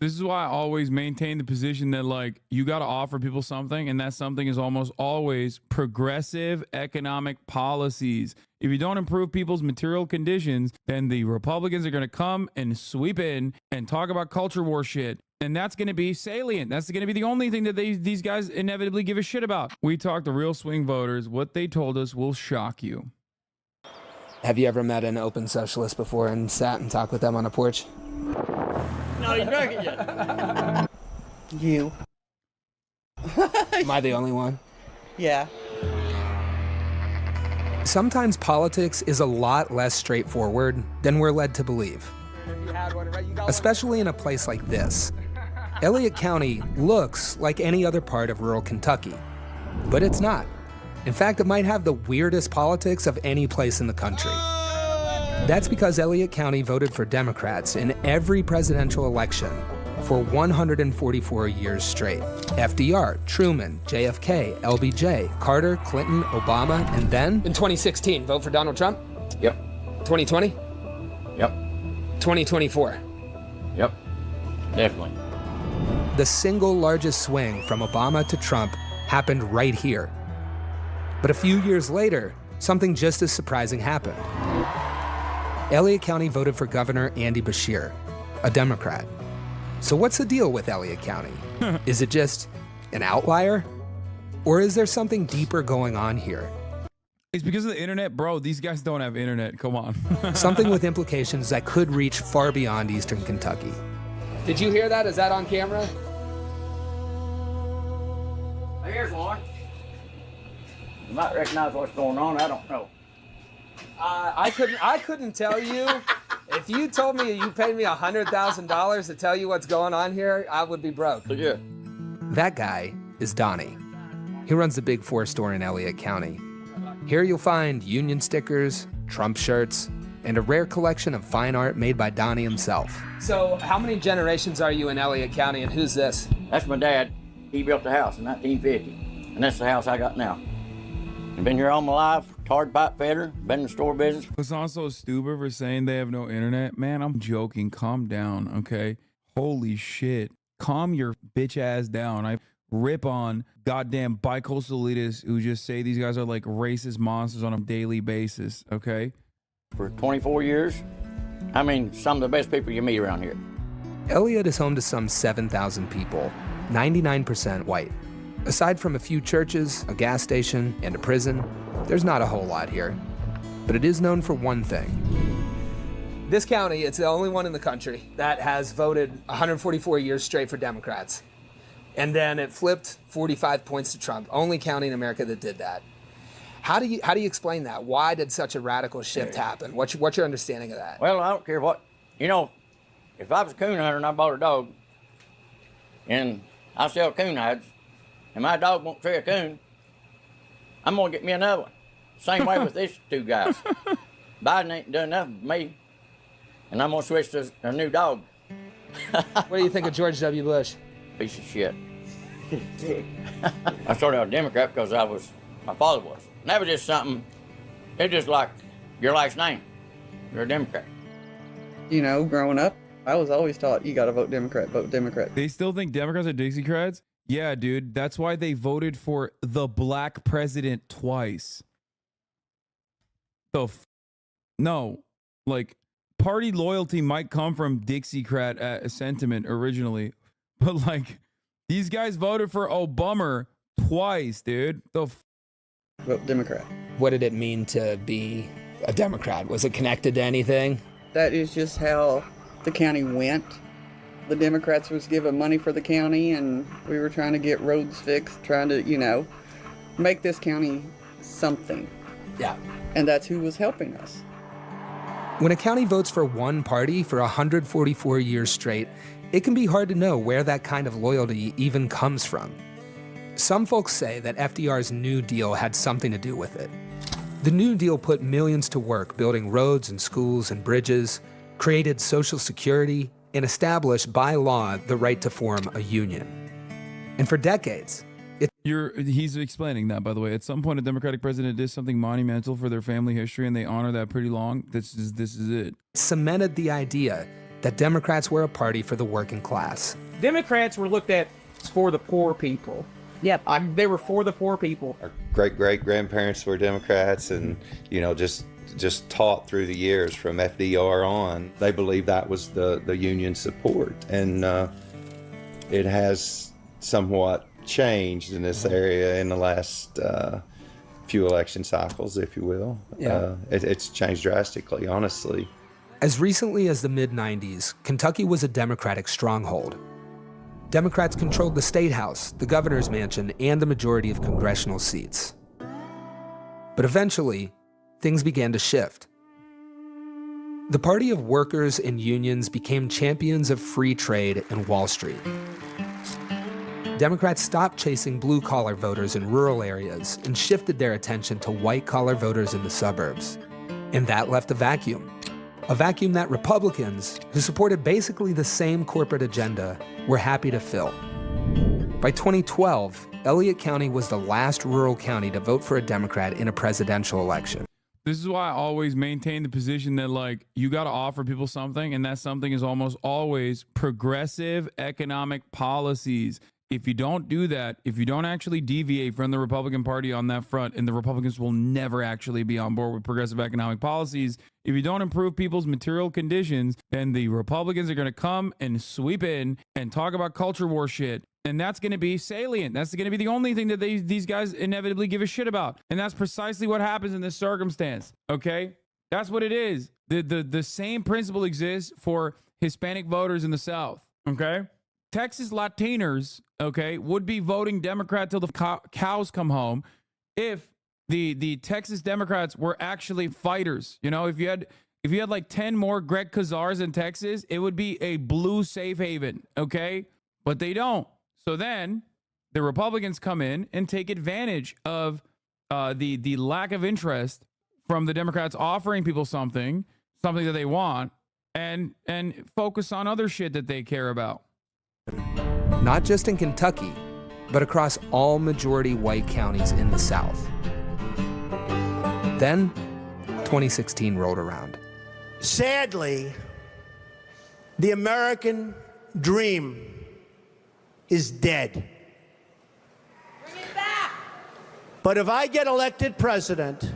This is why I always maintain the position that, like, you got to offer people something, and that something is almost always progressive economic policies. If you don't improve people's material conditions, then the Republicans are going to come and sweep in and talk about culture war shit. And that's going to be salient. That's going to be the only thing that these guys inevitably give a shit about. We talked to real swing voters. What they told us will shock you. Have you ever met an open socialist before and sat and talked with them on a porch? No, you drank it yet. You. Am I the only one? Yeah. Sometimes politics is a lot less straightforward than we're led to believe. Especially in a place like this. Elliott County looks like any other part of rural Kentucky, but it's not. In fact, it might have the weirdest politics of any place in the country. That's because Elliott County voted for Democrats in every presidential election for 144 years straight. FDR, Truman, JFK, LBJ, Carter, Clinton, Obama, and then in 2016, vote for Donald Trump? Yep. 2020? Yep. 2024? Yep. Definitely. The single largest swing from Obama to Trump happened right here. But a few years later, something just as surprising happened. Elliott County voted for Governor Andy Beshear, a Democrat. So what's the deal with Elliott County? Is it just an outlier? Or is there something deeper going on here? It's because of the internet, bro. These guys don't have internet. Come on. Something with implications that could reach far beyond Eastern Kentucky. Did you hear that? Is that on camera? Here's one. You might recognize what's going on. I don't know. I couldn't tell you. If you told me you paid me $100,000 to tell you what's going on here, I would be broke. Yeah. That guy is Donnie. He runs the Big Four store in Elliott County. Here you'll find Union stickers, Trump shirts, and a rare collection of fine art made by Donnie himself. So how many generations are you in Elliott County, and who's this? That's my dad. He built the house in 1950, and that's the house I got now. I've been here all my life, hard pipe fitter, been in the store business. It's also stupid for saying they have no internet. Man, I'm joking. Calm down, okay? Holy shit. Calm your bitch ass down. I rip on goddamn bicoastal elitists who just say these guys are like racist monsters on a daily basis, okay? For 24 years, I mean, some of the best people you meet around here. Elliott is home to some 7,000 people, 99% white. Aside from a few churches, a gas station, and a prison, there's not a whole lot here. But it is known for one thing. This county, it's the only one in the country that has voted 144 years straight for Democrats. And then it flipped 45 points to Trump. Only county in America that did that. How do you explain that? Why did such a radical shift happen? What's your understanding of that? Well, I don't care what, you know, if I was a coon hunter and I bought a dog, and I sell coon hides, and my dog won't tree a coon, I'm gonna get me another one. Same way with these two guys. Biden ain't done nothing for me, and I'm gonna switch to a new dog. What do you think of George W. Bush? Piece of shit. I started out a Democrat because my father was. And that was just something, it's just like your last name. You're a Democrat. You know, growing up, I was always taught you got to vote Democrat, vote Democrat. They still think Democrats are Dixiecrats? Yeah, dude. That's why they voted for the black president twice. No. Like, party loyalty might come from Dixiecrat sentiment originally. But, like, these guys voted for Obama twice, dude. Vote Democrat. What did it mean to be a Democrat? Was it connected to anything? That is just how the county went. The Democrats was giving money for the county, and we were trying to get roads fixed, trying to, you know, make this county something. Yeah. And that's who was helping us. When a county votes for one party for 144 years straight, it can be hard to know where that kind of loyalty even comes from. Some folks say that FDR's New Deal had something to do with it. The New Deal put millions to work building roads and schools and bridges, created Social Security, and established by law the right to form a union. And for decades, he's explaining that, by the way. At some point, a Democratic president did something monumental for their family history, and they honor that pretty long. This is it. Cemented the idea that Democrats were a party for the working class. Democrats were looked at for the poor people. Yep. They were for the poor people. Our great-great-grandparents were Democrats, and, you know, just taught through the years from FDR on. They believed that was the union support. And it has somewhat changed in this area in the last few election cycles, if you will. Yeah. It's changed drastically, honestly. As recently as the mid-90s, Kentucky was a Democratic stronghold. Democrats controlled the State House, the governor's mansion, and the majority of congressional seats. But eventually, things began to shift. The party of workers and unions became champions of free trade and Wall Street. Democrats stopped chasing blue-collar voters in rural areas and shifted their attention to white-collar voters in the suburbs. And that left a vacuum that Republicans, who supported basically the same corporate agenda, were happy to fill. By 2012, Elliott County was the last rural county to vote for a Democrat in a presidential election. This is why I always maintain the position that, like, you got to offer people something, and that something is almost always progressive economic policies. If you don't do that, if you don't actually deviate from the Republican Party on that front, and the Republicans will never actually be on board with progressive economic policies, if you don't improve people's material conditions, then the Republicans are going to come and sweep in and talk about culture war shit. And that's going to be salient. That's going to be the only thing that these guys inevitably give a shit about. And that's precisely what happens in this circumstance. Okay? That's what it is. The same principle exists for Hispanic voters in the South. Okay? Texas Latinos, okay, would be voting Democrat till the cows come home if the Texas Democrats were actually fighters. You know, if you had like 10 more Greg Kazars in Texas, it would be a blue safe haven, okay? But they don't. So then the Republicans come in and take advantage of the lack of interest from the Democrats offering people something that they want, and focus on other shit that they care about. Not just in Kentucky, but across all majority white counties in the South. Then, 2016 rolled around. Sadly, the American dream is dead. Bring it back. But if I get elected president,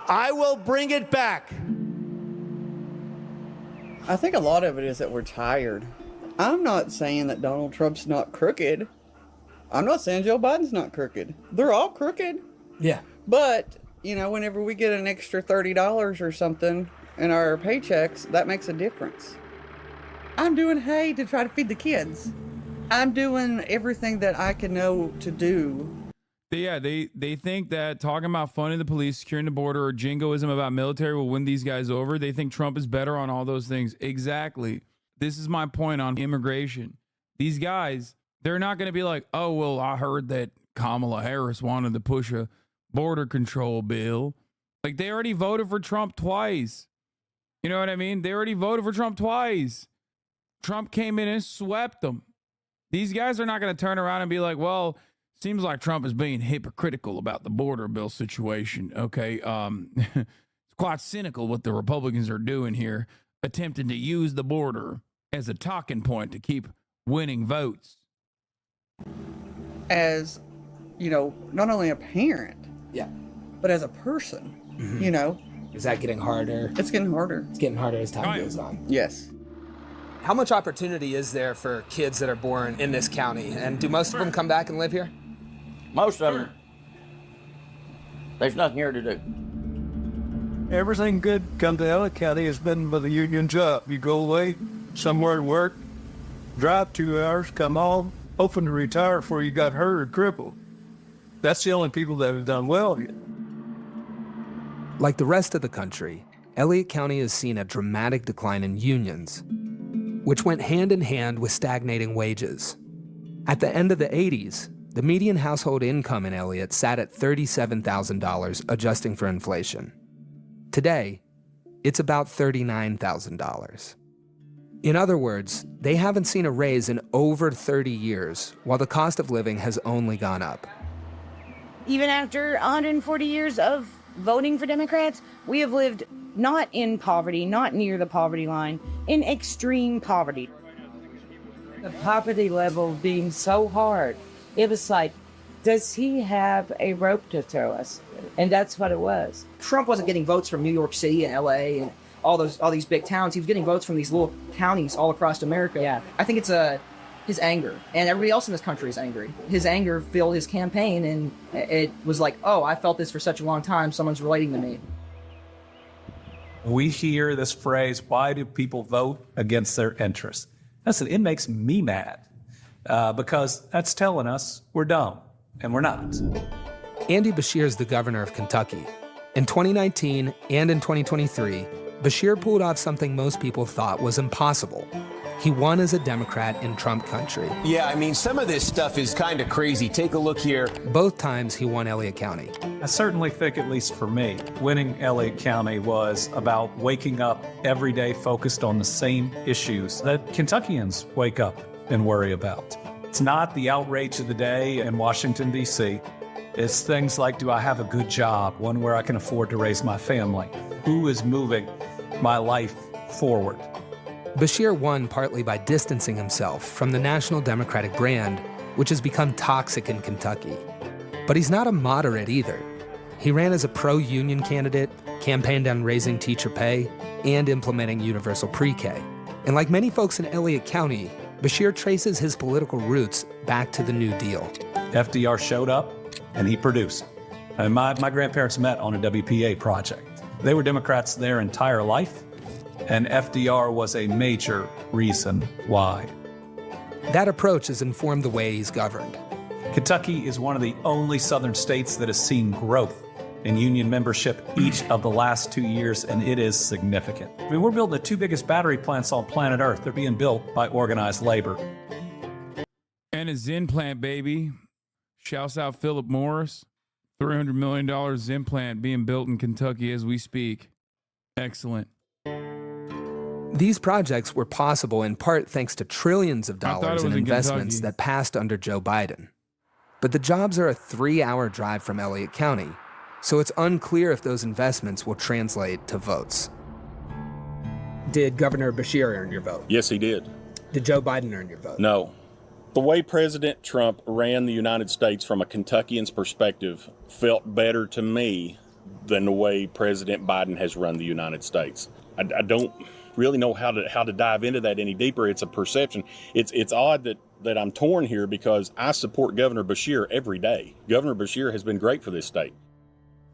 I will bring it back. I think a lot of it is that we're tired. I'm not saying that Donald Trump's not crooked. I'm not saying Joe Biden's not crooked. They're all crooked. Yeah. But, you know, whenever we get an extra $30 or something in our paychecks, that makes a difference. I'm doing hay to try to feed the kids. I'm doing everything that I can know to do. Yeah, they think that talking about funding the police, securing the border, or jingoism about military will win these guys over. They think Trump is better on all those things. Exactly. This is my point on immigration. These guys, they're not going to be like, oh, well, I heard that Kamala Harris wanted to push a border control bill. Like, they already voted for Trump twice. You know what I mean? They already voted for Trump twice. Trump came in and swept them. These guys are not going to turn around and be like, well, seems like Trump is being hypocritical about the border bill situation. Okay. It's quite cynical what the Republicans are doing here, attempting to use the border as a talking point to keep winning votes. As, you know, not only a parent, Yeah. but as a person, you know. Is that getting harder? It's getting harder. It's getting harder as time goes on. Yes. How much opportunity is there for kids that are born in this county? And do most of them come back and live here? Most of them, there's nothing here to do. Everything good come to Elliott County has been by the union job. You go away somewhere to work, drive 2 hours, come home, hoping to retire before you got hurt or crippled. That's the only people that have done well here. Like the rest of the country, Elliott County has seen a dramatic decline in unions, which went hand in hand with stagnating wages. At the end of the 80s, the median household income in Elliott sat at $37,000, adjusting for inflation. Today, it's about $39,000. In other words, they haven't seen a raise in over 30 years, while the cost of living has only gone up. Even after 140 years of voting for Democrats, we have lived not in poverty, not near the poverty line, in extreme poverty. The poverty level being so hard, it was like, does he have a rope to throw us? And that's what it was. Trump wasn't getting votes from New York City and LA and all these big towns. He was getting votes from these little counties all across America. Yeah. I think it's his anger, and everybody else in this country is angry. His anger filled his campaign, and it was like, oh, I felt this for such a long time. Someone's relating to me. We hear this phrase, why do people vote against their interests? Listen, it makes me mad because that's telling us we're dumb, and we're not. Andy Bashir is the governor of Kentucky. In 2019 and in 2023, Bashir pulled off something most people thought was impossible. He won as a Democrat in Trump country. Yeah, I mean, some of this stuff is kind of crazy. Take a look here. Both times he won Elliott County. I certainly think, at least for me, winning Elliott County was about waking up every day focused on the same issues that Kentuckians wake up and worry about. It's not the outrage of the day in Washington, D.C. It's things like, do I have a good job, one where I can afford to raise my family? Who is moving my life forward? Bashir won partly by distancing himself from the National Democratic brand, which has become toxic in Kentucky. But he's not a moderate either. He ran as a pro-union candidate, campaigned on raising teacher pay, and implementing universal pre-K. And like many folks in Elliott County, Bashir traces his political roots back to the New Deal. FDR showed up, and he produced. And my grandparents met on a WPA project. They were Democrats their entire life, and FDR was a major reason why. That approach has informed the way he's governed. Kentucky is one of the only southern states that has seen growth in union membership each of the last 2 years, and it is significant. I mean, we're building the 2 biggest battery plants on planet Earth. They're being built by organized labor. And a Zin plant, baby. Shouts out Philip Morris. $300 million Zin plant being built in Kentucky as we speak. Excellent. These projects were possible in part thanks to trillions of dollars in investments that passed under Joe Biden. But the jobs are a 3-hour drive from Elliott County, so it's unclear if those investments will translate to votes. Did Governor Bashir earn your vote? Yes, he did. Did Joe Biden earn your vote? No. The way President Trump ran the United States from a Kentuckian's perspective felt better to me than the way President Biden has run the United States. I don't really know how to dive into that any deeper. It's a perception. It's odd that I'm torn here because I support Governor Bashir every day. Governor Bashir has been great for this state.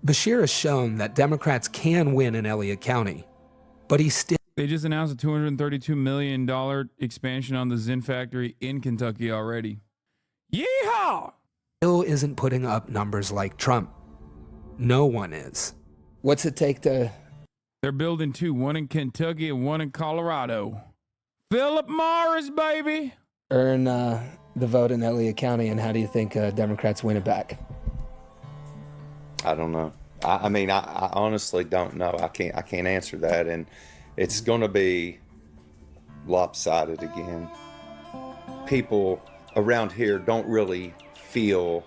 Bashir has shown that Democrats can win in Elliott County, but he still... They just announced a $232 million expansion on the Zin factory in Kentucky already. Yeehaw! Still isn't putting up numbers like Trump. No one is. What's it take to... They're building 2, one in Kentucky and one in Colorado. Philip Morris, baby! Earn the vote in Elliott County, and how do you think Democrats win it back? I don't know. I mean, I honestly don't know. I can't answer that, and it's going to be lopsided again. People around here don't really feel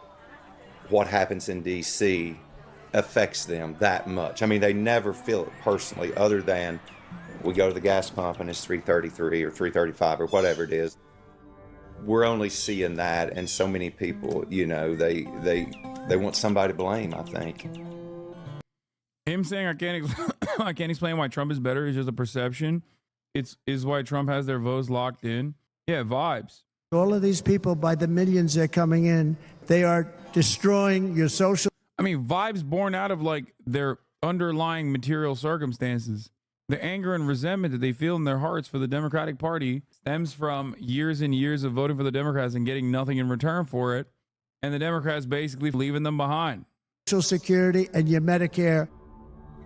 what happens in D.C. affects them that much. I mean, they never feel it personally, other than we go to the gas pump and it's $3.33 or $3.35 or whatever it is. We're only seeing that, and so many people, you know, they want somebody to blame, I think. Him saying I can't explain why Trump is better is just a perception. Is why Trump has their votes locked in. Yeah, vibes. All of these people, by the millions they're coming in, they are destroying your social... I mean, vibes born out of like their underlying material circumstances. The anger and resentment that they feel in their hearts for the Democratic Party stems from years and years of voting for the Democrats and getting nothing in return for it. And the Democrats basically leaving them behind. Social Security and your Medicare.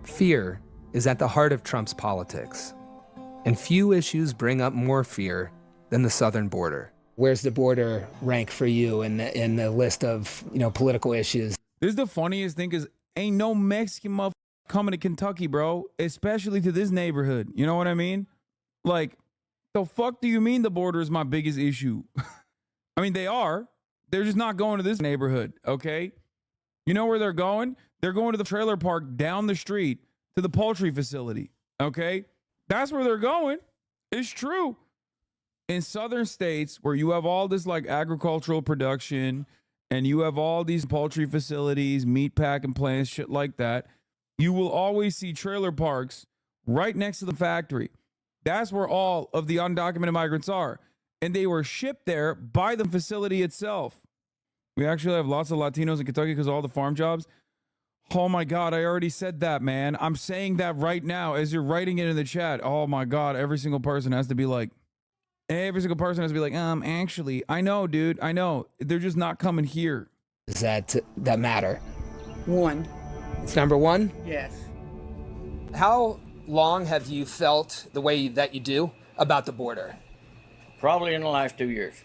Fear is at the heart of Trump's politics. And few issues bring up more fear than the southern border. Where's the border rank for you in the list of, political issues? This is the funniest thing, because ain't no Mexican motherfucker coming to Kentucky, bro, especially to this neighborhood. You know what I mean? Like, the fuck do you mean the border is my biggest issue? I mean, they are. They're just not going to this neighborhood, okay? You know where they're going? They're going to the trailer park down the street to the poultry facility. Okay? That's where they're going. It's true. In southern states where you have all this like agricultural production and you have all these poultry facilities, meat packing plants, shit like that, you will always see trailer parks right next to the factory. That's where all of the undocumented migrants are. And they were shipped there by the facility itself. We actually have lots of Latinos in Kentucky because of all the farm jobs. Oh my God, I already said that, man. I'm saying that right now as you're writing it in the chat. Oh my God, every single person has to be like, actually, I know, dude, I know. They're just not coming here. Does that matter? 1. It's number 1? Yes. How long have you felt the way that you do about the border? Probably in the last 2 years.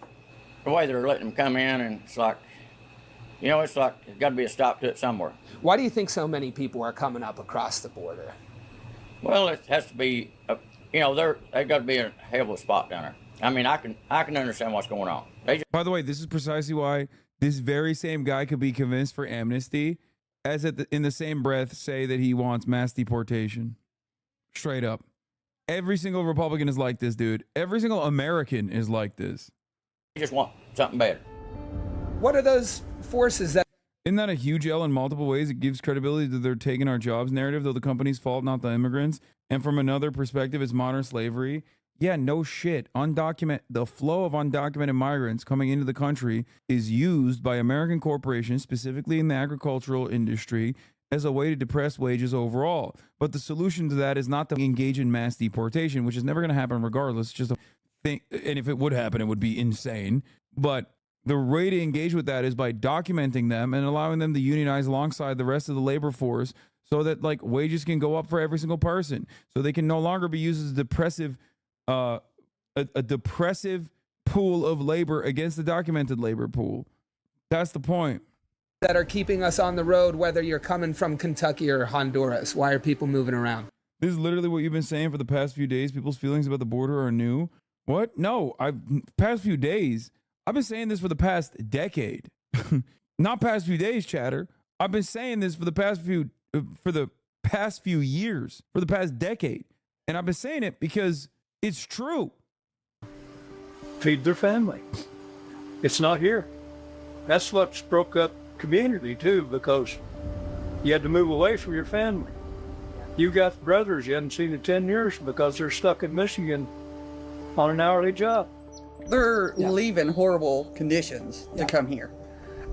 The way they're letting them come in, and it's like, you know, it's like there's got to be a stop to it somewhere. Why do you think so many people are coming up across the border? Well, it has to be, you know, they've got to be a hell of a spot down there. I mean, I can understand what's going on. By the way, this is precisely why this very same guy could be convinced for amnesty, as in the same breath say that he wants mass deportation. Straight up. Every single Republican is like this, dude. Every single American is like this. You just want something better. What are those forces that... Isn't that a huge L in multiple ways? It gives credibility to their taking our jobs narrative, though the company's fault, not the immigrants. And from another perspective, it's modern slavery. Yeah, no shit. The flow of undocumented migrants coming into the country is used by American corporations, specifically in the agricultural industry, as a way to depress wages overall. But the solution to that is not to engage in mass deportation, which is never going to happen regardless. It's just a thing. And if it would happen, it would be insane. But the way to engage with that is by documenting them and allowing them to unionize alongside the rest of the labor force so that like wages can go up for every single person. So they can no longer be used as depressive a depressive pool of labor against the documented labor pool. That's the point. That are keeping us on the road, whether you're coming from Kentucky or Honduras. Why are people moving around? This is literally what you've been saying for the past few days. People's feelings about the border are new. What? No, past few days. I've been saying this for the past decade. Not past few days, chatter. I've been saying this for the past few years, for the past decade. And I've been saying it because it's true. Feed their family. It's not here. That's what's broke up community too, because you had to move away from your family. You got brothers you hadn't seen in 10 years because they're stuck in Michigan on an hourly job. They're leaving horrible conditions to come here.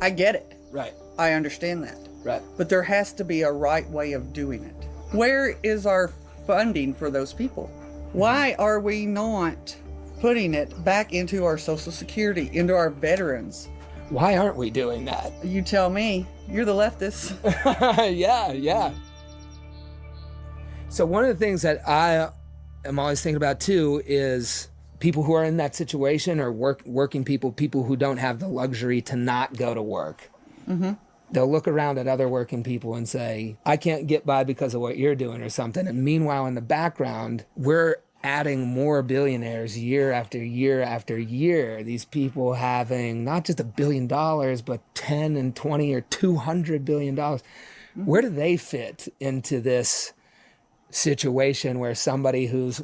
I get it. Right. I understand that. Right. But there has to be a right way of doing it. Where is our funding for those people? Why are we not putting it back into our Social Security, into our veterans? Why aren't we doing that? You tell me. You're the leftist. Yeah. So one of the things that I am always thinking about too is people who are in that situation, or working people who don't have the luxury to not go to work. Mm-hmm. They'll look around at other working people and say, I can't get by because of what you're doing or something. And meanwhile, in the background, we're adding more billionaires year after year after year. These people having not just $1 billion, but 10 and 20 or $200 billion. Mm-hmm. Where do they fit into this situation where somebody who's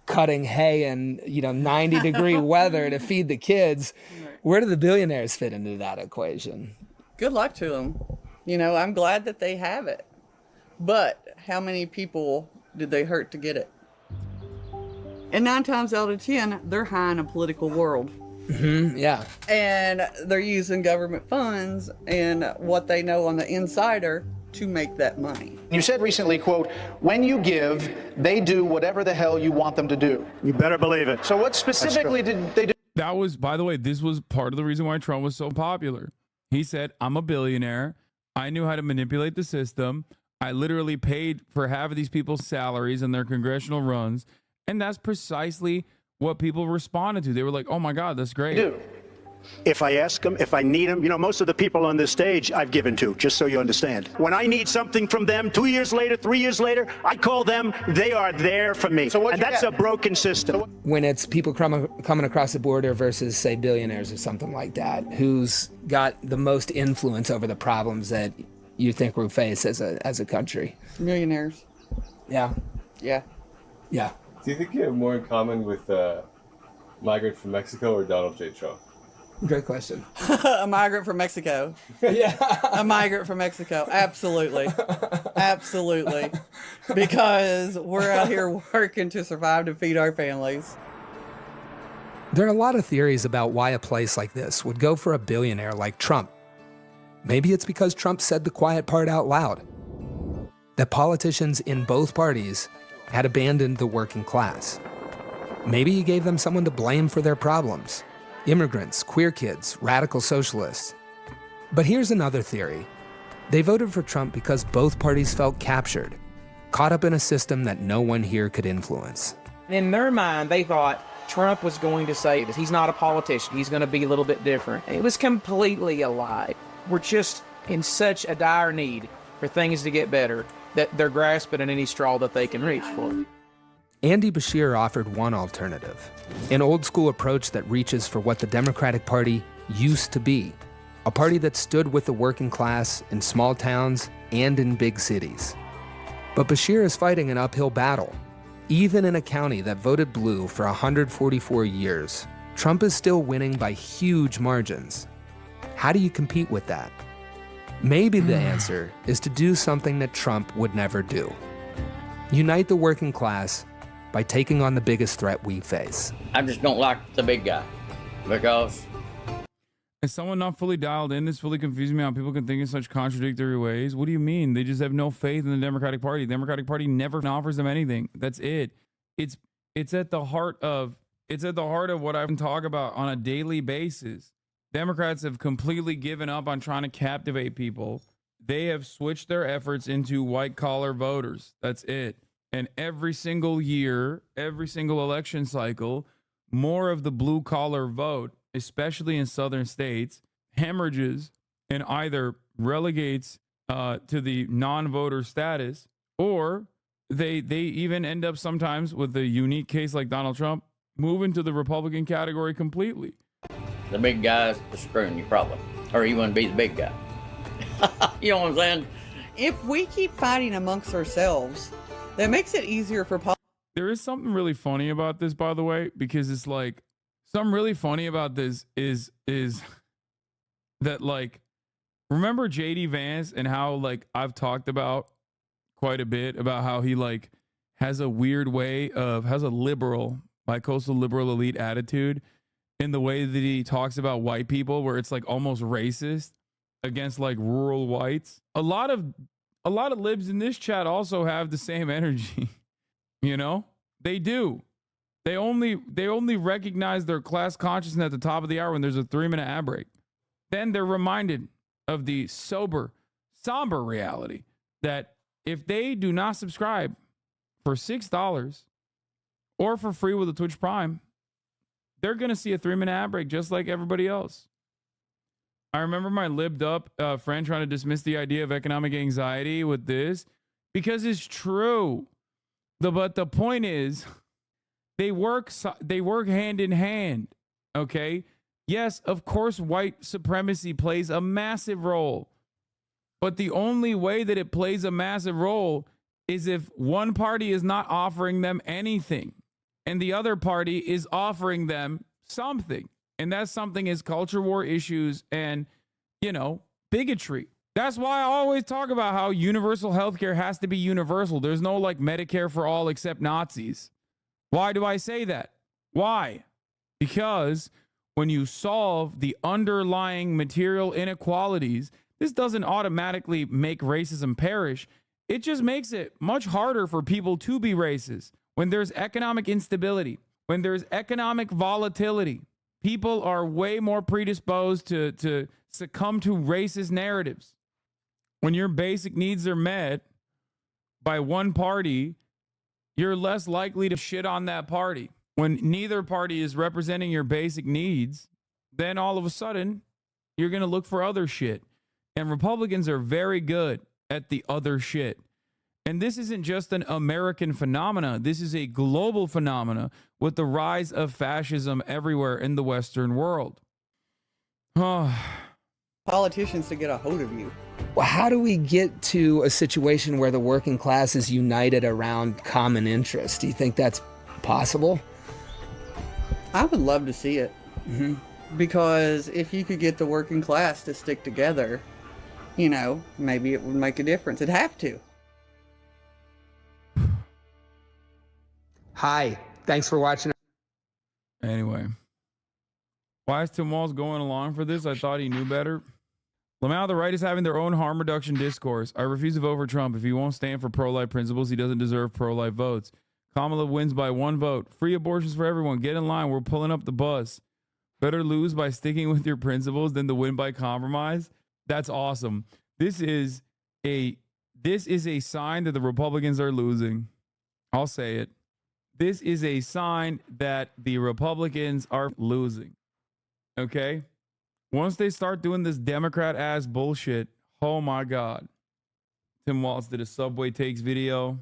cutting hay in 90-degree weather to feed the kids, where do the billionaires fit into that equation? Good luck to them. I'm glad that they have it. But how many people did they hurt to get it? And 9 times out of 10, they're high in a political world. Mm-hmm, yeah. And they're using government funds and what they know on the insider to make that money. You said recently, quote, when you give, they do whatever the hell you want them to do. You better believe it. So what specifically did they do? That was, by the way, this was part of the reason why Trump was so popular. He said, I'm a billionaire. I knew how to manipulate the system. I literally paid for half of these people's salaries and their congressional runs. And that's precisely what people responded to. They were like, oh my God, that's great. If I ask them, if I need them, most of the people on this stage I've given to, just so you understand. When I need something from them 2 years later, 3 years later, I call them, they are there for me. And that's a broken system. When it's people coming across the border versus, say, billionaires or something like that, who's got the most influence over the problems that you think we face as a country? Millionaires. Yeah. Yeah. Yeah. Do you think you have more in common with migrant from Mexico or Donald J. Trump? Great question. A migrant from Mexico. Yeah. A migrant from Mexico. Absolutely. Absolutely. Because we're out here working to survive to feed our families. There are a lot of theories about why a place like this would go for a billionaire like Trump. Maybe it's because Trump said the quiet part out loud. That politicians in both parties had abandoned the working class. Maybe he gave them someone to blame for their problems. Immigrants, queer kids, radical socialists. But here's another theory. They voted for Trump because both parties felt captured, caught up in a system that no one here could influence. In their mind, they thought Trump was going to save us. He's not a politician. He's going to be a little bit different. It was completely a lie. We're just in such a dire need for things to get better that they're grasping at any straw that they can reach for. Andy Bashir offered one alternative, an old school approach that reaches for what the Democratic Party used to be, a party that stood with the working class in small towns and in big cities. But Bashir is fighting an uphill battle. Even in a county that voted blue for 144 years, Trump is still winning by huge margins. How do you compete with that? Maybe the answer is to do something that Trump would never do. Unite the working class by taking on the biggest threat we face. I just don't like the big guy because... Is someone not fully dialed in? This fully confuses me how people can think in such contradictory ways. What do you mean? They just have no faith in the Democratic Party. The Democratic Party never offers them anything. That's it. It's at the heart of what I can talk about on a daily basis. Democrats have completely given up on trying to captivate people. They have switched their efforts into white collar voters. That's it. And every single year, every single election cycle, more of the blue collar vote, especially in southern states, hemorrhages and either relegates to the non-voter status, or they even end up sometimes with a unique case like Donald Trump, move into the Republican category completely. The big guy's screwing you probably, or you wouldn't be the big guy. You know what I'm saying? If we keep fighting amongst ourselves, that makes it easier for politics. There is something really funny about this, by the way, because it's like, something really funny about this is that, like, remember JD Vance and how, like, I've talked about quite a bit about how he, like, has a weird way of, has a liberal, bi-coastal liberal elite attitude in the way that he talks about white people, where it's like almost racist against like rural whites. A lot of libs in this chat also have the same energy. You know, they do. They only recognize their class consciousness at the top of the hour when there's a 3-minute ad break. Then they're reminded of the somber reality that if they do not subscribe for $6 or for free with a Twitch Prime, they're going to see a 3-minute ad break just like everybody else. I remember my libbed up friend trying to dismiss the idea of economic anxiety with this because it's true. But the point is, they work hand in hand. Okay. Yes, of course, white supremacy plays a massive role. But the only way that it plays a massive role is if one party is not offering them anything and the other party is offering them something. And that something is culture war issues and, you know, bigotry. That's why I always talk about how universal healthcare has to be universal. There's no like Medicare for all except Nazis. Why do I say that? Why? Because when you solve the underlying material inequalities, this doesn't automatically make racism perish. It just makes it much harder for people to be racist. When there's economic instability, when there's economic volatility, people are way more predisposed to succumb to racist narratives. When your basic needs are met by one party, you're less likely to shit on that party. When neither party is representing your basic needs, then all of a sudden, you're going to look for other shit. And Republicans are very good at the other shit. And this isn't just an American phenomena. This is a global phenomena with the rise of fascism everywhere in the Western world. Oh, Politicians to get a hold of you. Well, how do we get to a situation where the working class is united around common interests? Do you think that's possible? I would love to see it. Because if you could get the working class to stick together, you know, maybe it would make a difference. It'd have to. Hi, thanks for watching. Anyway, why is Tim Walz going along for this? I thought he knew better. Lamau, the right is having their own harm reduction discourse. I refuse to vote for Trump. If he won't stand for pro-life principles, he doesn't deserve pro-life votes. Kamala wins by 1 vote. Free abortions for everyone. Get in line. We're pulling up the bus. Better lose by sticking with your principles than to win by compromise. That's awesome. This is a sign that the Republicans are losing. I'll say it. This is a sign that the Republicans are losing. Okay? Once they start doing this Democrat-ass bullshit, oh my God. Tim Walz did a Subway Takes video.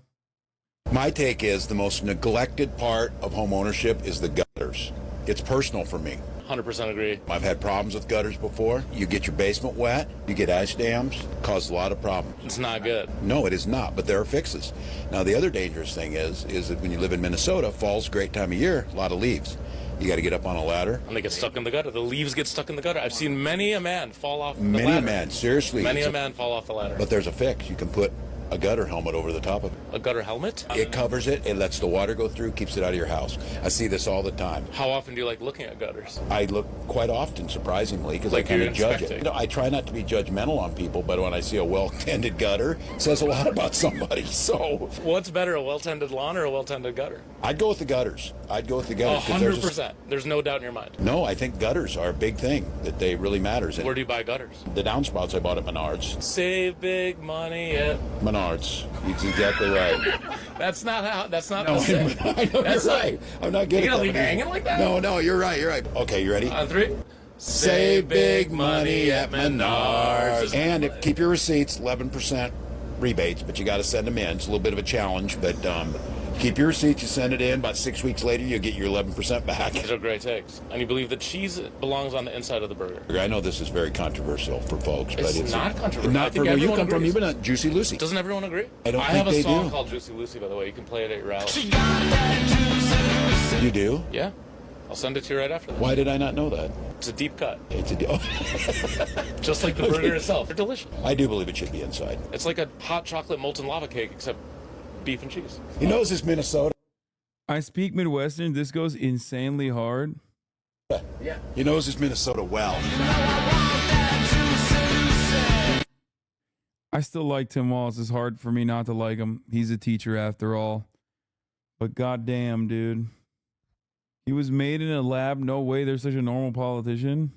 My take is the most neglected part of home ownership is the gutters. It's personal for me. 100% agree. I've had problems with gutters before. You get your basement wet, you get ash dams, cause a lot of problems. It's not good. No, it is not, but there are fixes. Now, the other dangerous thing is that when you live in Minnesota, fall's a great time of year, a lot of leaves. You got to get up on a ladder. And they get stuck in the gutter. The leaves get stuck in the gutter. I've seen many a man fall off the ladder. Many a man, seriously. Many a man fall off the ladder. But there's a fix. You can put a gutter helmet over the top of it. A gutter helmet? It covers it. It lets the water go through, keeps it out of your house. I see this all the time. How often do you like looking at gutters? I look quite often, surprisingly, because Like I kind you're of judge it. inspecting. You know, I try not to be judgmental on people, but when I see a well-tended gutter, it says a lot about somebody. So, What's better, a well-tended lawn or a well-tended gutter? I'd go with the gutters. 'cause 100%. There's no doubt in your mind. No, I think gutters are a big thing, that they really matters. Where do you buy gutters? The downspouts I bought at Menards. Save big money at Menards. That's exactly right. That's not how. That's not. No, the same. I know That's you're not- right. I'm not good You at gonna that. leave me hanging like that? No, you're right. You're right. Okay, you ready? On 3. Save big money at Menards. And keep your receipts, 11% rebates, but you got to send them in. It's a little bit of a challenge, but keep your receipts. You send it in. About 6 weeks later, you'll get your 11% back. These are great takes. And you believe that cheese belongs on the inside of the burger. I know this is very controversial for folks, but it's not controversial. I Not think for where you everyone come from. agrees. You've been at Juicy Lucy. Doesn't everyone agree? I don't I think have they a song do. called Juicy Lucy, by the way. You can play it at your rally. You do? Yeah. I'll send it to you right after this. Why did I not know that? It's a deep cut. It's Just like the burger itself. They're delicious. I do believe it should be inside. It's like a hot chocolate molten lava cake, except beef and cheese. He knows it's Minnesota. I speak Midwestern. This goes insanely hard. Yeah. He knows his Minnesota well. I still like Tim Walz. It's hard for me not to like him. He's a teacher after all. But goddamn, dude. He was made in a lab. No way there's such a normal politician.